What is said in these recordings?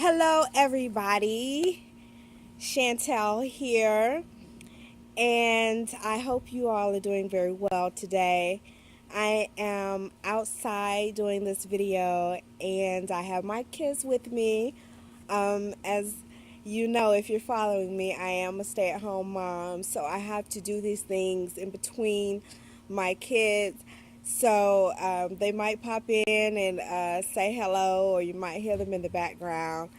Hello, everybody. Chantel here, and I hope you all are doing very well today. I am outside doing this video, and I have my kids with me. As you know, if you're following me, I am a stay at home mom, so I have to do these things in between my kids. So they might pop in and say hello, or you might hear them in the background.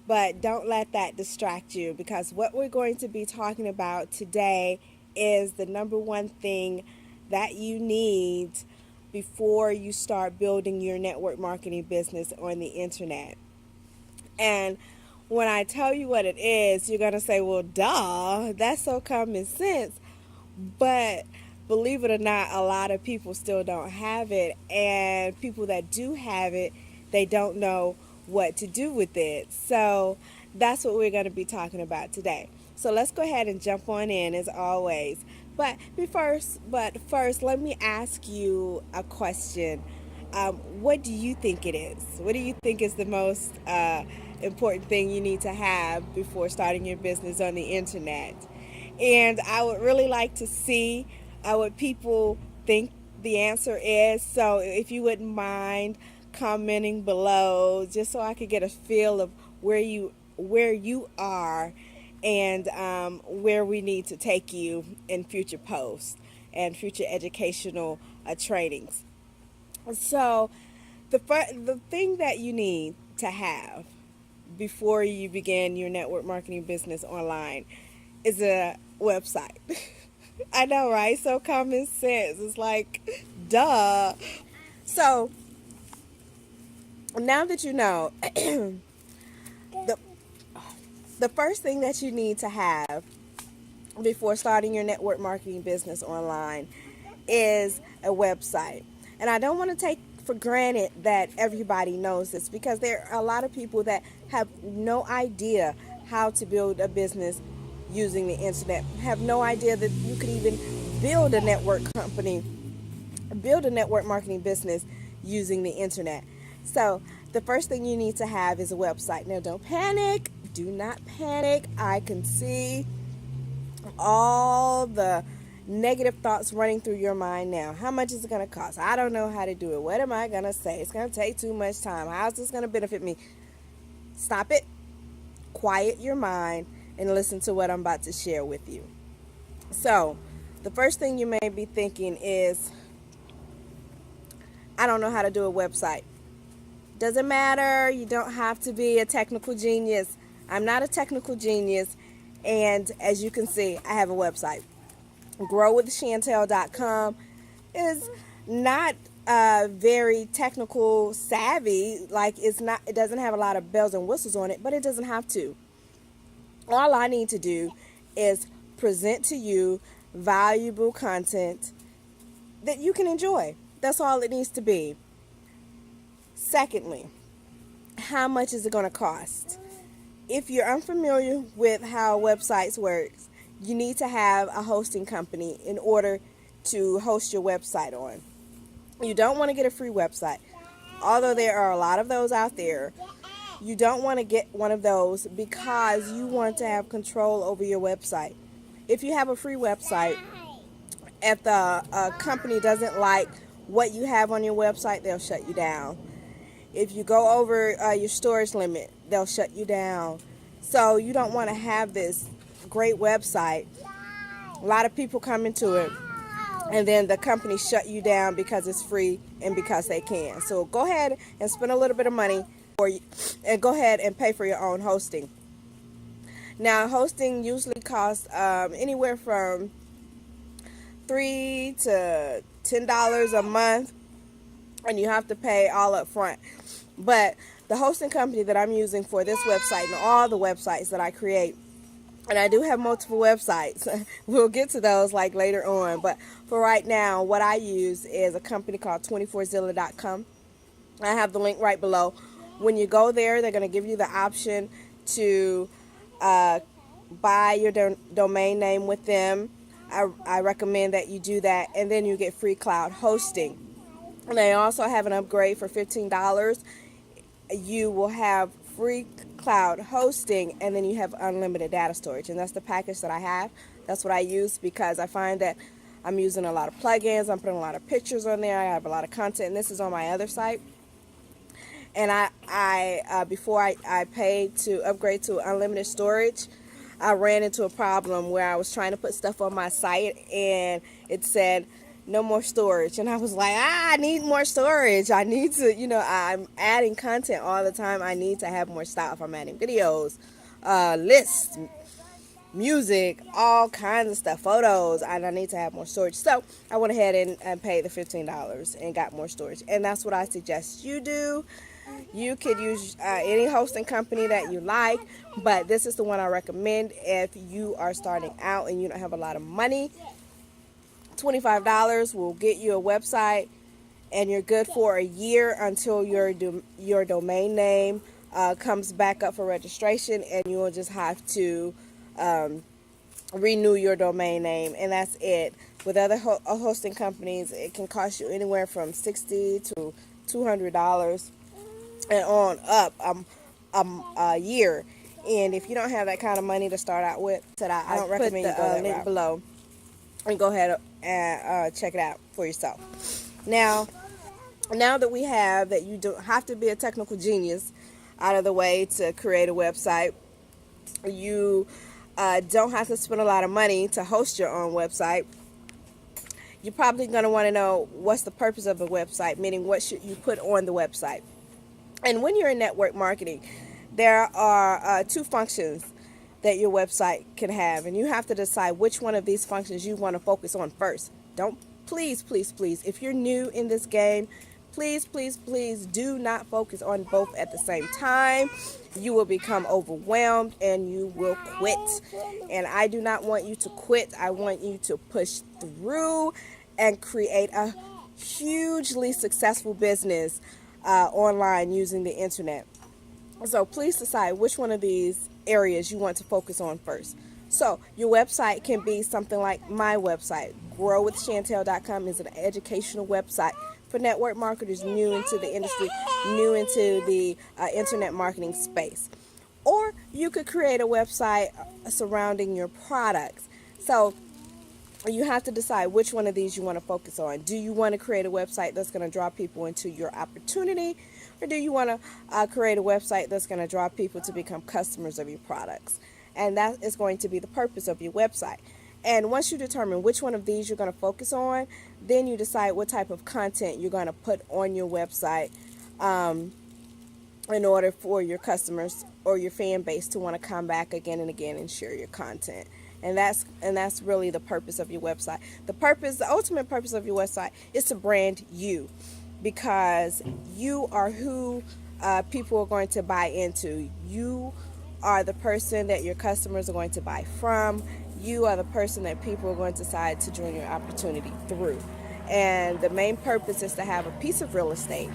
But don't let that distract you, because what we're going to be talking about today is the number one thing that you need before you start building your network marketing business on the internet. And when I tell you what it is, you're going to say, well, duh, that's so common sense. But believe it or not, a lot of people still don't have it. And people that do have it, they don't know what to do with it. So that's what we're going to be talking about today. So let's go ahead and jump on in as always. But first, let me ask you a question. What do you think it is? What do you think is the most important thing you need to have before starting your business on the internet? And I would really like to see what people think the answer is. So if you wouldn't mind commenting below, just so I could get a feel of where you are, and where we need to take you in future posts and future educational trainings. So the thing that you need to have before you begin your network marketing business online is a website. I know, right? So common sense. It's like, duh. So now that you know, the the first thing that you need to have before starting your network marketing business online is a website. And I don't want to take for granted that everybody knows this, because there are a lot of people that have no idea how to build a business using the internet, have no idea that you could even build a network company, build a network marketing business using the internet. So the first thing you need to have is a website. Now, don't panic. Do not panic. I can see all the negative thoughts running through your mind now. How much is it going to cost? I don't know how to do it. What am I going to say? It's going to take too much time. How's this going to benefit me? Stop it. Quiet your mind and listen to what I'm about to share with you. So, the first thing you may be thinking is, I don't know how to do a website. Doesn't matter. You don't have to be a technical genius. I'm not a technical genius. And as you can see, I have a website. Growwithchantel.com is not very technical savvy. Like, it doesn't have a lot of bells and whistles on it, but it doesn't have to. All I need to do is present to you valuable content that you can enjoy. That's all it needs to be. Secondly, how much is it going to cost? If you're unfamiliar with how websites work, you need to have a hosting company in order to host your website on. You don't want to get a free website. Although there are a lot of those out there, you don't want to get one of those, because you want to have control over your website. If you have a free website, if the company doesn't like what you have on your website, they'll shut you down. If you go over your storage limit, they'll shut you down. So you don't want to have this great website. A lot of people come into it, and then the company shut you down because it's free and because they can. So go ahead and spend a little bit of money, and go ahead and pay for your own hosting. Now, hosting usually costs anywhere from $3 to $10 a month, and you have to pay all up front. But the hosting company that I'm using for this website and all the websites that I create, and I do have multiple websites. We'll get to those like later on. But for right now, what I use is a company called 24zilla.com. I have the link right below. When you go there, they're going to give you the option to buy your domain name with them. I recommend that you do that, and then you get free cloud hosting. And they also have an upgrade for $15, you will have free cloud hosting, and then you have unlimited data storage. And that's the package that I have. That's what I use because I find that I'm using a lot of plugins. I'm putting a lot of pictures on there. I have a lot of content, and this is on my other site. And before I paid to upgrade to unlimited storage, I ran into a problem where I was trying to put stuff on my site and it said no more storage, and I was like, I need more storage. I need to, I'm adding content all the time. I need to have more stuff. I'm adding videos, lists, music, all kinds of stuff, photos, and I need to have more storage. So I went ahead and paid the $15 and got more storage, and that's what I suggest you do. You could use any hosting company that you like, but this is the one I recommend if you are starting out and you don't have a lot of money. $25 will get you a website, and you're good for a year until your domain name comes back up for registration, and you will just have to renew your domain name, and that's it. With other hosting companies, it can cost you anywhere from $60 to $200 and on up a year. And if you don't have that kind of money to start out with, I don't recommend you go that link below and go ahead and check it out for yourself. Now that we have that, you don't have to be a technical genius out of the way to create a website. You don't have to spend a lot of money to host your own website. You're probably going to want to know what's the purpose of a website, meaning what should you put on the website. And when you're in network marketing, there are 2 functions that your website can have, and you have to decide which one of these functions you want to focus on first. Please, if you're new in this game, please do not focus on both at the same time. You will become overwhelmed and you will quit. And I do not want you to quit. I want you to push through and create a hugely successful business online using the internet. So please decide which one of these areas you want to focus on first. So your website can be something like my website. GrowWithChantel.com is an educational website for network marketers new into the industry, new into the internet marketing space. Or you could create a website surrounding your products. So you have to decide which one of these you want to focus on. Do you want to create a website that's going to draw people into your opportunity? Or do you want to create a website that's going to draw people to become customers of your products? And that is going to be the purpose of your website. And once you determine which one of these you're going to focus on, then you decide what type of content you're going to put on your website in order for your customers or your fan base to want to come back again and again and share your content. And that's really the purpose of your website. The ultimate purpose of your website is to brand you, because you are who people are going to buy into. You are the person that your customers are going to buy from. You are the person that people are going to decide to join your opportunity through. And the main purpose is to have a piece of real estate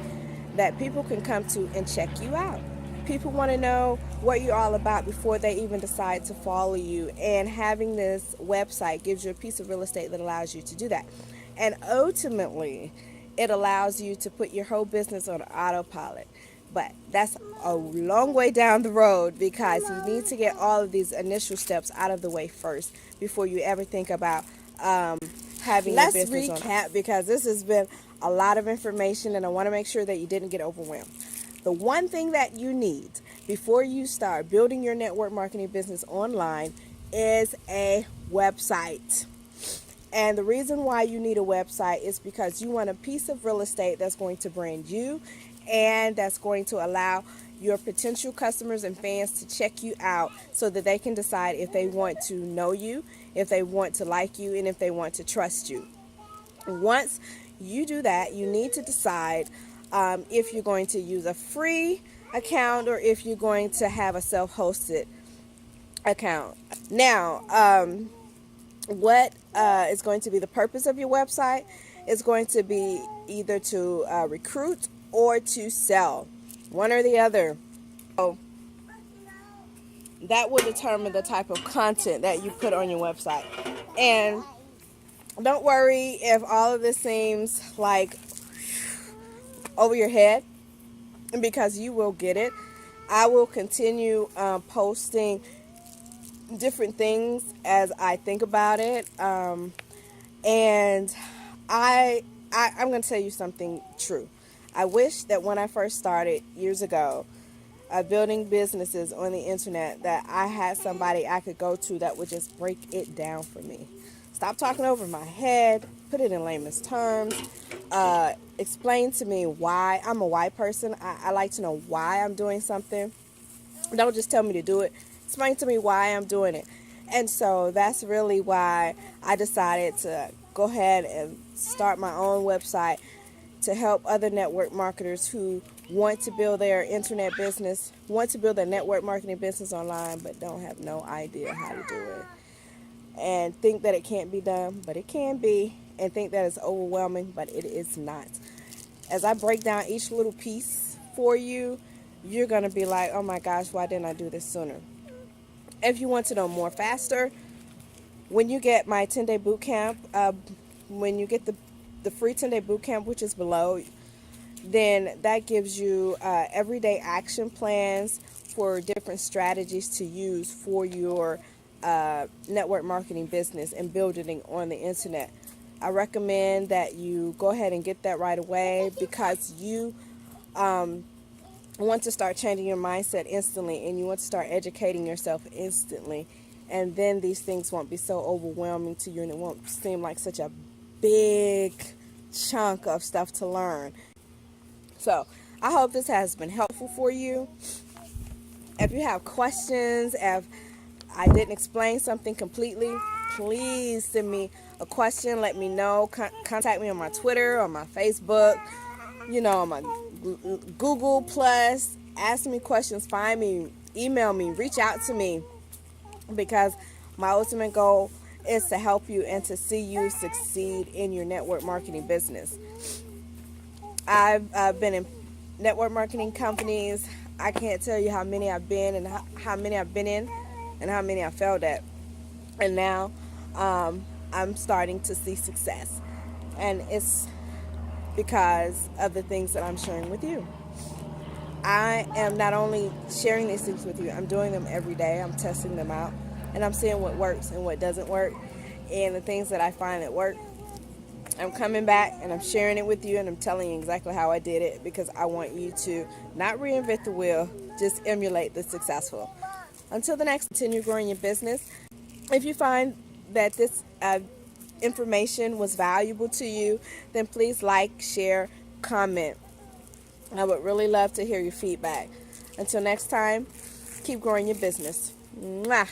that people can come to and check you out. People want to know what you're all about before they even decide to follow you. And having this website gives you a piece of real estate that allows you to do that. And ultimately, it allows you to put your whole business on autopilot. But that's a long way down the road, because you need to get all of these initial steps out of the way first before you ever think about having your business on. Let's recap, because this has been a lot of information and I want to make sure that you didn't get overwhelmed. The one thing that you need before you start building your network marketing business online is a website. And the reason why you need a website is because you want a piece of real estate that's going to brand you, and that's going to allow your potential customers and fans to check you out so that they can decide if they want to know you, if they want to like you, and if they want to trust you. Once you do that, you need to decide if you're going to use a free account or if you're going to have a self-hosted account. Now, what is going to be the purpose of your website is going to be either to recruit or to sell, one or the other. So that will determine the type of content that you put on your website. And don't worry if all of this seems like over your head. because you will get it. I will continue posting different things as I think about it. And I'm going to tell you something true. I wish that when I first started years ago, building businesses on the internet, that I had somebody I could go to that would just break it down for me. Stop talking over my head, put it in layman's terms, explain to me why. I'm a why person. I like to know why I'm doing something. Don't just tell me to do it. Explain to me why I'm doing it. And so that's really why I decided to go ahead and start my own website to help other network marketers who want to build their internet business, want to build their network marketing business online, but don't have no idea how to do it. And think that it can't be done, but it can be. And think that it's overwhelming, but it is not. As I break down each little piece for you, you're going to be like, oh my gosh, why didn't I do this sooner? If you want to know more faster, when you get my 10-day boot camp, when you get the free 10-day boot camp, which is below, then that gives you everyday action plans for different strategies to use for your network marketing business and building on the internet. I recommend that you go ahead and get that right away, because you want to start changing your mindset instantly, and you want to start educating yourself instantly. And then these things won't be so overwhelming to you, and it won't seem like such a big chunk of stuff to learn. So I hope this has been helpful for you. If you have questions, if I didn't explain something completely, please send me a question. Let me know. Contact me on my Twitter, on my Facebook, on my Google Plus. Ask me questions. Find me. Email me. Reach out to me. Because my ultimate goal is to help you and to see you succeed in your network marketing business. I've been in network marketing companies. I can't tell you how many I've been and how many I've been in and how many I failed at. And now I'm starting to see success. And it's because of the things that I'm sharing with you. I am not only sharing these things with you, I'm doing them every day. I'm testing them out, and I'm seeing what works and what doesn't work. And the things that I find that work, I'm coming back and I'm sharing it with you, and I'm telling you exactly how I did it, because I want you to not reinvent the wheel, just emulate the successful. Until the next, continue growing your business. If you find that this information was valuable to you, then please like, share, comment. I would really love to hear your feedback. Until next time, keep growing your business. Mwah.